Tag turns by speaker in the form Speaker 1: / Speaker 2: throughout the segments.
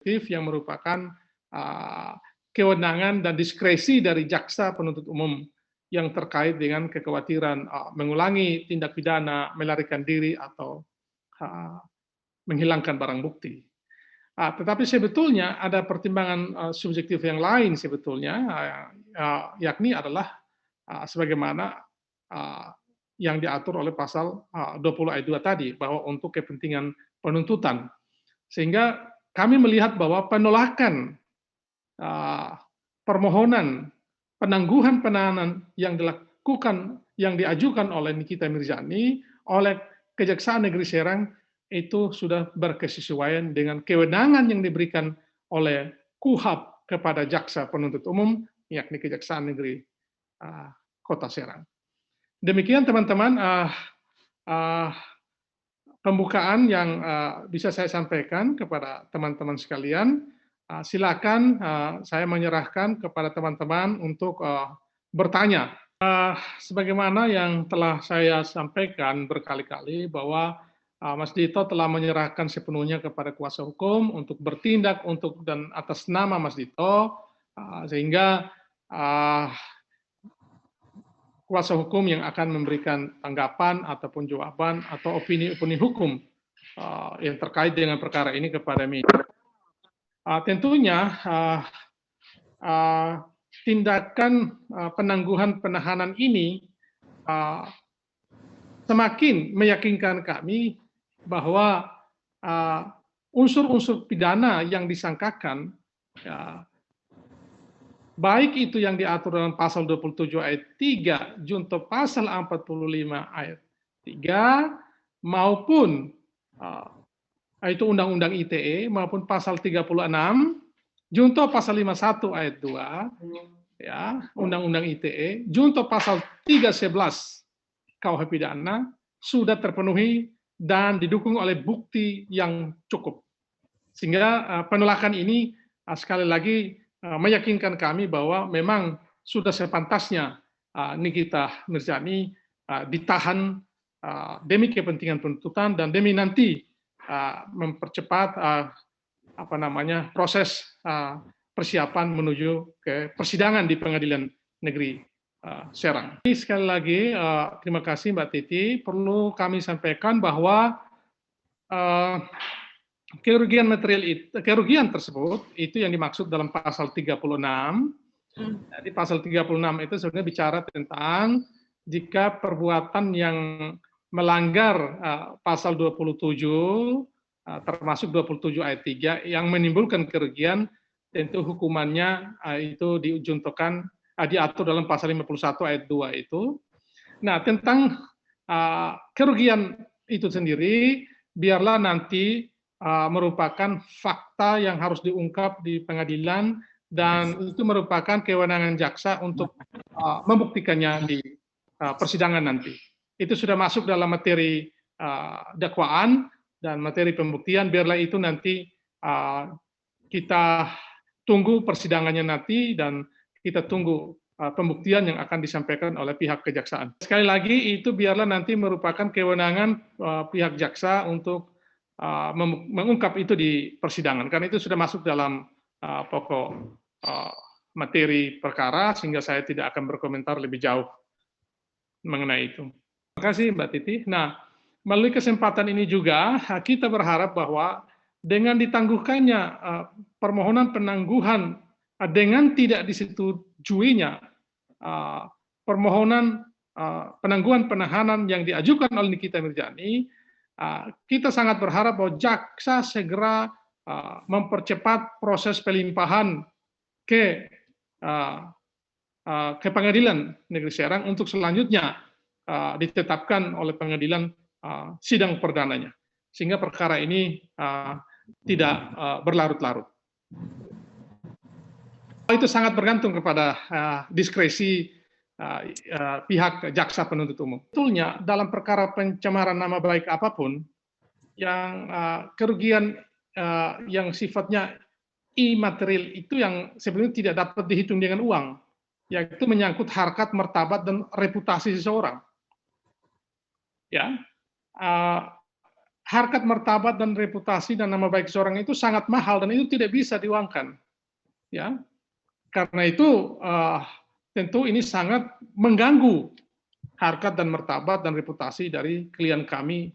Speaker 1: yang merupakan kewenangan dan diskresi dari jaksa penuntut umum yang terkait dengan kekhawatiran mengulangi tindak pidana, melarikan diri, atau menghilangkan barang bukti. Tetapi sebetulnya ada pertimbangan subjektif yang lain sebetulnya, yakni adalah sebagaimana yang diatur oleh pasal 20 ayat 2 tadi, bahwa untuk kepentingan penuntutan. Sehingga kami melihat bahwa penolakan permohonan penangguhan penahanan yang diajukan oleh Nikita Mirzani oleh Kejaksaan Negeri Serang itu sudah berkesesuaian dengan kewenangan yang diberikan oleh KUHAP kepada jaksa penuntut umum, yakni Kejaksaan Negeri Kota Serang. Demikian teman-teman pembukaan yang bisa saya sampaikan kepada teman-teman sekalian. Silakan saya menyerahkan kepada teman-teman untuk bertanya. Sebagaimana yang telah saya sampaikan berkali-kali bahwa Mas Dito telah menyerahkan sepenuhnya kepada kuasa hukum untuk bertindak dan atas nama Mas Dito, sehingga kuasa hukum yang akan memberikan tanggapan ataupun jawaban atau opini-opini hukum yang terkait dengan perkara ini kepada media. Tentunya tindakan penangguhan penahanan ini semakin meyakinkan kami bahwa unsur-unsur pidana yang disangkakan, baik itu yang diatur dalam pasal 27 ayat 3 junto pasal 45 ayat 3 maupun itu Undang-Undang ITE maupun pasal 36 junto pasal 51 ayat 2 ya, Undang-Undang ITE junto pasal 311 KUH pidana sudah terpenuhi dan didukung oleh bukti yang cukup. Sehingga penolakan ini sekali lagi meyakinkan kami bahwa memang sudah sepantasnya Nikita Mirzani ditahan demi kepentingan penuntutan dan demi nanti mempercepat proses persiapan menuju ke persidangan di Pengadilan Negeri Serang. Sekali lagi terima kasih Mbak Titi. Perlu kami sampaikan bahwa kerugian tersebut itu yang dimaksud dalam pasal 36. Jadi pasal 36 itu sebenarnya bicara tentang jika perbuatan yang melanggar pasal 27 termasuk 27 ayat 3 yang menimbulkan kerugian, tentu hukumannya itu diatur dalam pasal 51 ayat 2 itu. Nah, tentang kerugian itu sendiri biarlah nanti merupakan fakta yang harus diungkap di pengadilan dan itu merupakan kewenangan jaksa untuk membuktikannya di persidangan nanti. Itu sudah masuk dalam materi dakwaan dan materi pembuktian, biarlah itu nanti kita tunggu persidangannya nanti dan kita tunggu pembuktian yang akan disampaikan oleh pihak kejaksaan. Sekali lagi itu biarlah nanti merupakan kewenangan pihak jaksa untuk mengungkap itu di persidangan, karena itu sudah masuk dalam pokok materi perkara, sehingga saya tidak akan berkomentar lebih jauh mengenai itu. Terima kasih Mbak Titi. Nah, melalui kesempatan ini juga kita berharap bahwa dengan ditangguhkannya permohonan penangguhan dengan tidak disetujuinya permohonan penangguhan penahanan yang diajukan oleh Nikita Mirzani, kita sangat berharap bahwa jaksa segera mempercepat proses pelimpahan ke Pengadilan Negeri Serang untuk selanjutnya ditetapkan oleh pengadilan sidang perdananya, sehingga perkara ini tidak berlarut-larut. Itu sangat bergantung kepada diskresi pihak jaksa penuntut umum. Betulnya dalam perkara pencemaran nama baik apapun, yang kerugian yang sifatnya imaterial itu yang sebenarnya tidak dapat dihitung dengan uang, yaitu menyangkut harkat, martabat, dan reputasi seseorang. Ya, harkat martabat dan reputasi dan nama baik seorang itu sangat mahal dan itu tidak bisa diuangkan. Ya, karena itu tentu ini sangat mengganggu harkat dan martabat dan reputasi dari klien kami,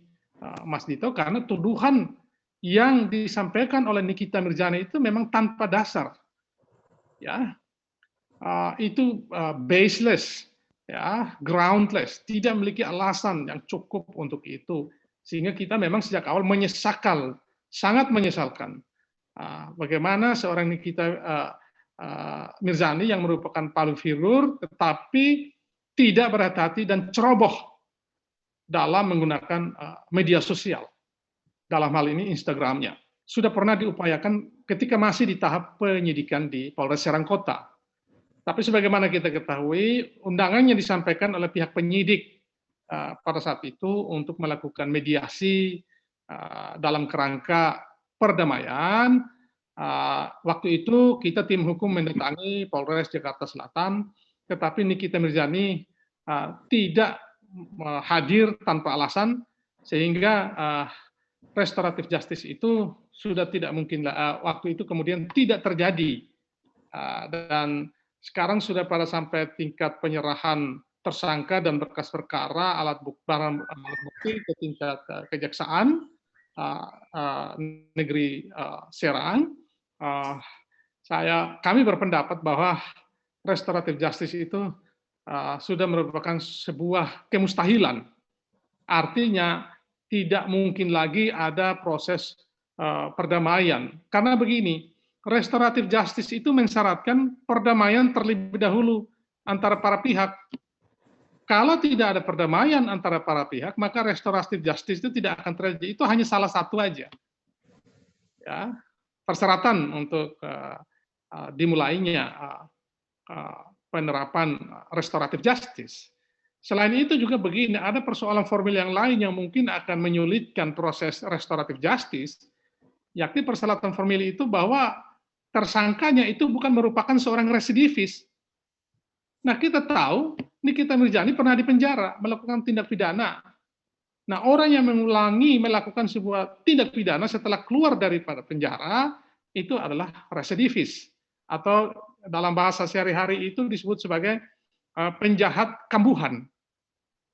Speaker 1: Mas Dito, karena tuduhan yang disampaikan oleh Nikita Mirzani itu memang tanpa dasar, ya, itu baseless, ya, groundless, tidak memiliki alasan yang cukup untuk itu, sehingga kita memang sejak awal menyesalkan, sangat menyesalkan bagaimana seorang Nikita Mirzani yang merupakan palu figur, tetapi tidak berhati-hati dan ceroboh dalam menggunakan media sosial. Dalam hal ini Instagramnya. Sudah pernah diupayakan ketika masih di tahap penyidikan di Polres Serang Kota. Tapi sebagaimana kita ketahui, undangannya disampaikan oleh pihak penyidik pada saat itu untuk melakukan mediasi dalam kerangka perdamaian. Waktu itu kita tim hukum mendatangi Polres Jakarta Selatan, tetapi Nikita Mirzani tidak hadir tanpa alasan, sehingga restoratif justice itu sudah tidak mungkin waktu itu kemudian tidak terjadi, dan sekarang sudah pada sampai tingkat penyerahan tersangka dan berkas perkara alat bukti ke tingkat kejaksaan negeri Serang. Kami berpendapat bahwa restoratif justice itu sudah merupakan sebuah kemustahilan. Artinya tidak mungkin lagi ada proses perdamaian. Karena begini, restoratif justice itu mensyaratkan perdamaian terlebih dahulu antara para pihak. Kalau tidak ada perdamaian antara para pihak, maka restoratif justice itu tidak akan terjadi. Itu hanya salah satu aja, ya, persyaratan untuk dimulainya penerapan restoratif justice. Selain itu juga begini, ada persoalan formil yang lain yang mungkin akan menyulitkan proses restoratif justice, yakni persyaratan formil itu bahwa tersangkanya itu bukan merupakan seorang residivis. Nah, kita tahu Nikita Mirzani pernah dipenjara melakukan tindak pidana. Nah, orang yang mengulangi melakukan sebuah tindak pidana setelah keluar dari penjara itu adalah residivis, atau dalam bahasa sehari-hari itu disebut sebagai penjahat kambuhan.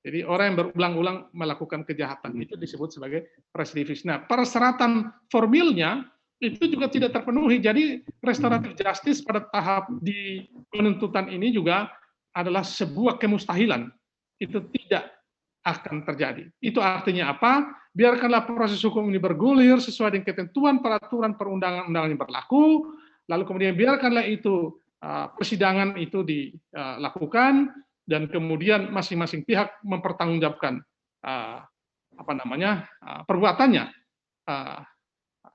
Speaker 1: Jadi orang yang berulang-ulang melakukan kejahatan itu disebut sebagai residivis. Nah, persyaratan formilnya itu juga tidak terpenuhi. Jadi restoratif justice pada tahap di penuntutan ini juga adalah sebuah kemustahilan. Itu tidak akan terjadi. Itu artinya apa? Biarkanlah proses hukum ini bergulir sesuai dengan ketentuan peraturan perundang-undangan yang berlaku, lalu kemudian biarkanlah itu persidangan itu dilakukan, dan kemudian masing-masing pihak mempertanggungjawabkan perbuatannya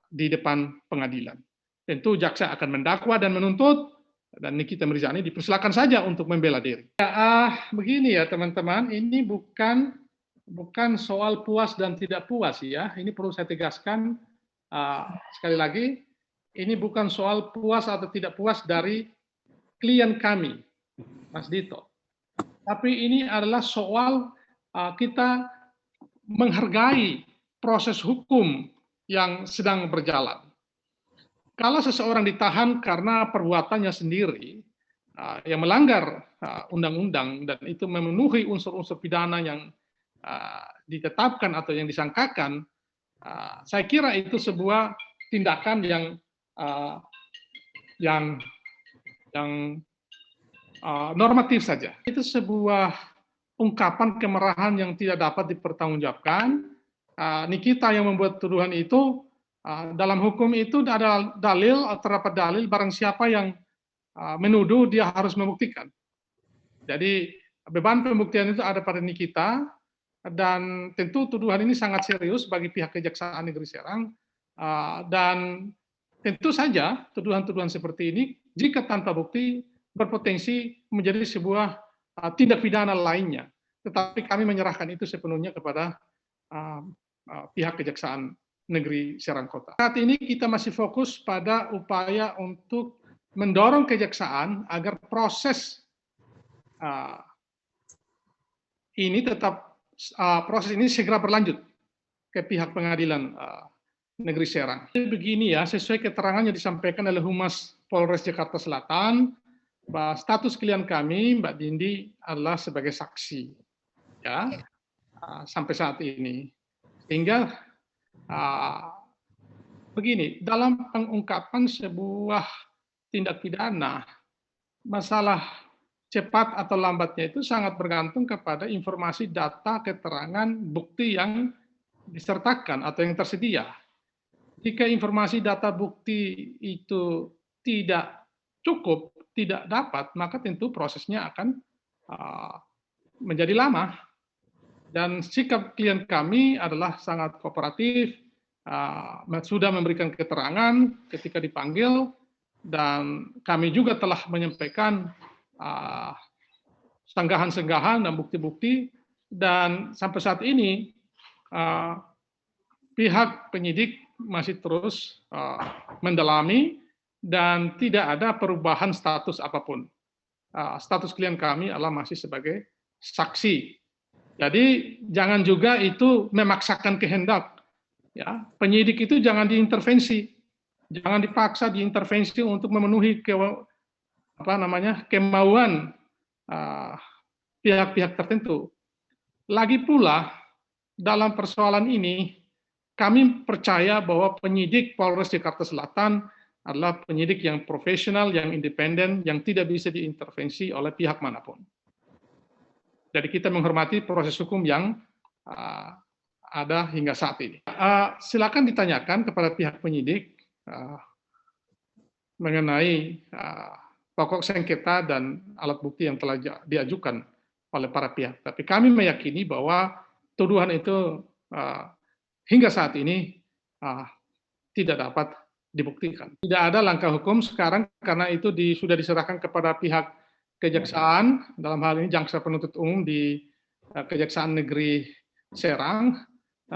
Speaker 1: di depan pengadilan. Tentu jaksa akan mendakwa dan menuntut, dan Nikita Mirzani dipersilakan saja untuk membela diri. Begini ya teman-teman, ini bukan soal puas dan tidak puas ya. Ini perlu saya tegaskan sekali lagi, ini bukan soal puas atau tidak puas dari klien kami, Mas Dito. Tapi ini adalah soal kita menghargai proses hukum yang sedang berjalan. Kalau seseorang ditahan karena perbuatannya sendiri yang melanggar undang-undang dan itu memenuhi unsur-unsur pidana yang ditetapkan atau yang disangkakan, saya kira itu sebuah tindakan yang normatif saja. Itu sebuah ungkapan kemarahan yang tidak dapat dipertanggungjawabkan. Nikita yang membuat tuduhan itu, dalam hukum itu ada dalil, terdapat dalil, barang siapa yang menuduh dia harus membuktikan. Jadi beban pembuktian itu ada pada Nikita, dan tentu tuduhan ini sangat serius bagi pihak Kejaksaan Negeri Serang, dan tentu saja tuduhan-tuduhan seperti ini jika tanpa bukti berpotensi menjadi sebuah tindak pidana lainnya. Tetapi kami menyerahkan itu sepenuhnya kepada pihak Kejaksaan Negeri Serang Kota. Saat ini kita masih fokus pada upaya untuk mendorong kejaksaan agar proses ini segera berlanjut. ke pihak pengadilan negeri Serang. Begini ya, sesuai keterangan yang disampaikan oleh Humas Polres Jakarta Selatan, bahwa status klien kami, Mbak Dindi, adalah sebagai saksi, ya, sampai saat ini. Sehingga begini, dalam pengungkapan sebuah tindak pidana, masalah cepat atau lambatnya itu sangat bergantung kepada informasi, data, keterangan, bukti yang disertakan atau yang tersedia. Jika informasi, data, bukti itu tidak cukup, tidak dapat, maka tentu prosesnya akan menjadi lama. Dan sikap klien kami adalah sangat kooperatif, sudah memberikan keterangan ketika dipanggil, dan kami juga telah menyampaikan sanggahan-sanggahan dan bukti-bukti, dan sampai saat ini pihak penyidik masih terus mendalami dan tidak ada perubahan status apapun. Status klien kami adalah masih sebagai saksi. Jadi jangan juga itu memaksakan kehendak. Ya, penyidik itu jangan diintervensi, jangan dipaksa diintervensi untuk memenuhi kemauan pihak-pihak tertentu. Lagi pula dalam persoalan ini kami percaya bahwa penyidik Polres Jakarta Selatan adalah penyidik yang profesional, yang independen, yang tidak bisa diintervensi oleh pihak manapun. Jadi kita menghormati proses hukum yang ada hingga saat ini. Silakan ditanyakan kepada pihak penyidik mengenai pokok sengketa dan alat bukti yang telah diajukan oleh para pihak. Tapi kami meyakini bahwa tuduhan itu hingga saat ini tidak dapat dibuktikan. Tidak ada langkah hukum sekarang karena itu sudah diserahkan kepada pihak kejaksaan, dalam hal ini jaksa penuntut umum di Kejaksaan Negeri Serang,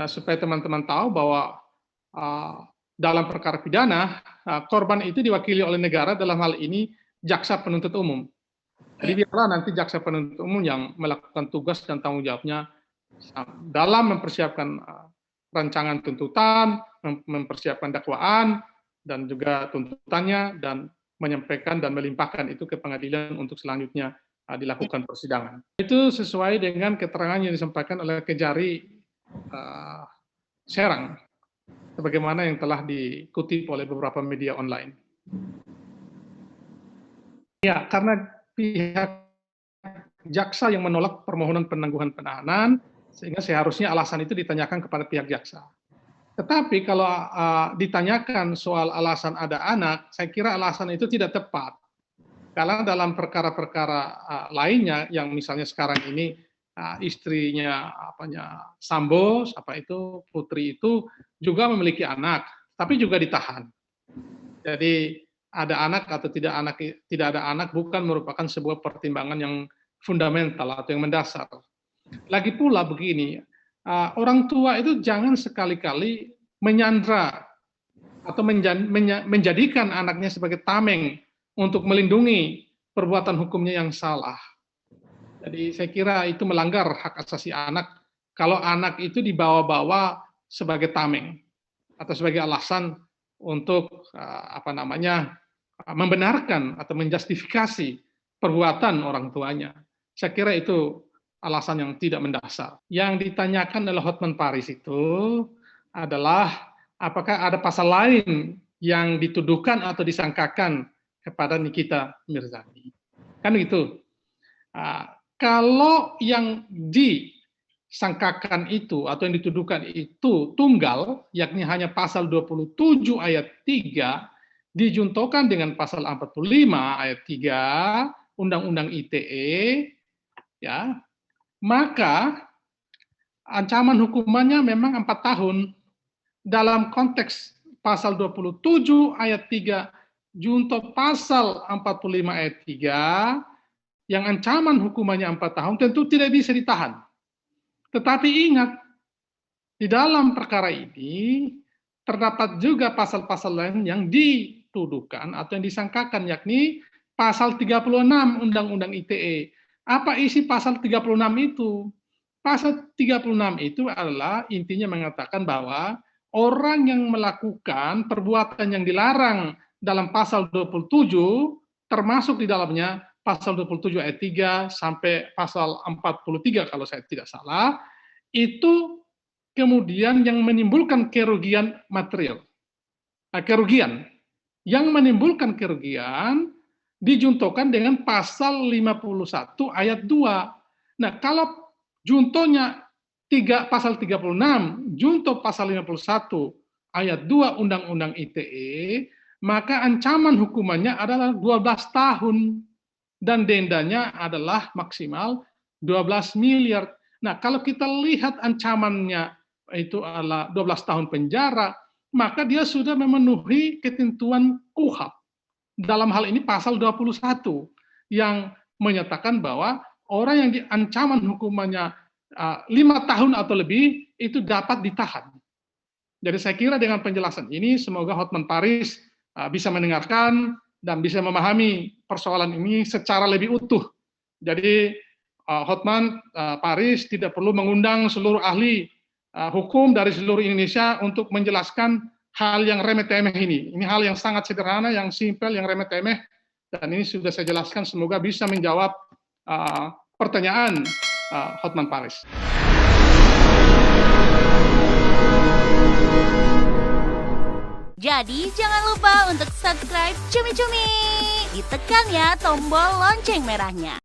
Speaker 1: supaya teman-teman tahu bahwa dalam perkara pidana, korban itu diwakili oleh negara, dalam hal ini jaksa penuntut umum. Jadi biarlah nanti jaksa penuntut umum yang melakukan tugas dan tanggung jawabnya dalam mempersiapkan rancangan tuntutan, mempersiapkan dakwaan, dan juga tuntutannya, dan menyampaikan dan melimpahkan itu ke pengadilan untuk selanjutnya dilakukan persidangan. Itu sesuai dengan keterangan yang disampaikan oleh Kejari Serang, sebagaimana yang telah dikutip oleh beberapa media online. Ya, karena pihak jaksa yang menolak permohonan penangguhan penahanan, sehingga seharusnya alasan itu ditanyakan kepada pihak jaksa. Tetapi kalau ditanyakan soal alasan ada anak, saya kira alasan itu tidak tepat. Karena dalam perkara-perkara lainnya, yang misalnya sekarang ini istrinya Sambo, Putri itu juga memiliki anak, tapi juga ditahan. Jadi ada anak atau tidak ada anak bukan merupakan sebuah pertimbangan yang fundamental atau yang mendasar. Lagi pula begini, orang tua itu jangan sekali-kali menyandra atau menjadikan anaknya sebagai tameng untuk melindungi perbuatan hukumnya yang salah. Jadi saya kira itu melanggar hak asasi anak kalau anak itu dibawa-bawa sebagai tameng atau sebagai alasan untuk membenarkan atau menjustifikasi perbuatan orang tuanya. Saya kira itu alasan yang tidak mendasar. Yang ditanyakan oleh Hotman Paris itu adalah apakah ada pasal lain yang dituduhkan atau disangkakan kepada Nikita Mirzani. Kan gitu. Kalau yang disangkakan itu atau yang dituduhkan itu tunggal, yakni hanya pasal 27 ayat 3, dijuntokan dengan pasal 45 ayat 3 Undang-Undang ITE, ya, maka ancaman hukumannya memang 4 tahun. Dalam konteks pasal 27 ayat 3 junto pasal 45 ayat 3 yang ancaman hukumannya 4 tahun tentu tidak bisa ditahan. Tetapi ingat, di dalam perkara ini terdapat juga pasal-pasal lain yang dituduhkan atau yang disangkakan, yakni pasal 36 Undang-Undang ITE. Apa isi pasal 36 itu? Pasal 36 itu adalah intinya mengatakan bahwa orang yang melakukan perbuatan yang dilarang dalam pasal 27, termasuk di dalamnya pasal 27 ayat 3 sampai pasal 43 kalau saya tidak salah, itu kemudian yang menimbulkan kerugian material. Kerugian. Yang menimbulkan kerugian dijuntokan dengan pasal 51 ayat 2. Nah, kalau juntonya pasal 36, junto pasal 51 ayat 2 Undang-Undang ITE, maka ancaman hukumannya adalah 12 tahun dan dendanya adalah maksimal 12 miliar. Nah, kalau kita lihat ancamannya itu adalah 12 tahun penjara, maka dia sudah memenuhi ketentuan KUHP. Dalam hal ini pasal 21 yang menyatakan bahwa orang yang diancaman hukumannya 5 tahun atau lebih itu dapat ditahan. Jadi saya kira dengan penjelasan ini semoga Hotman Paris bisa mendengarkan dan bisa memahami persoalan ini secara lebih utuh. Jadi Hotman Paris tidak perlu mengundang seluruh ahli hukum dari seluruh Indonesia untuk menjelaskan hal yang remeh-temeh ini. Ini hal yang sangat sederhana, yang simpel, yang remeh-temeh, dan ini sudah saya jelaskan, semoga bisa menjawab pertanyaan Hotman Paris.
Speaker 2: Jadi jangan lupa untuk subscribe Cumi Cumi. Ditekan ya tombol lonceng merahnya.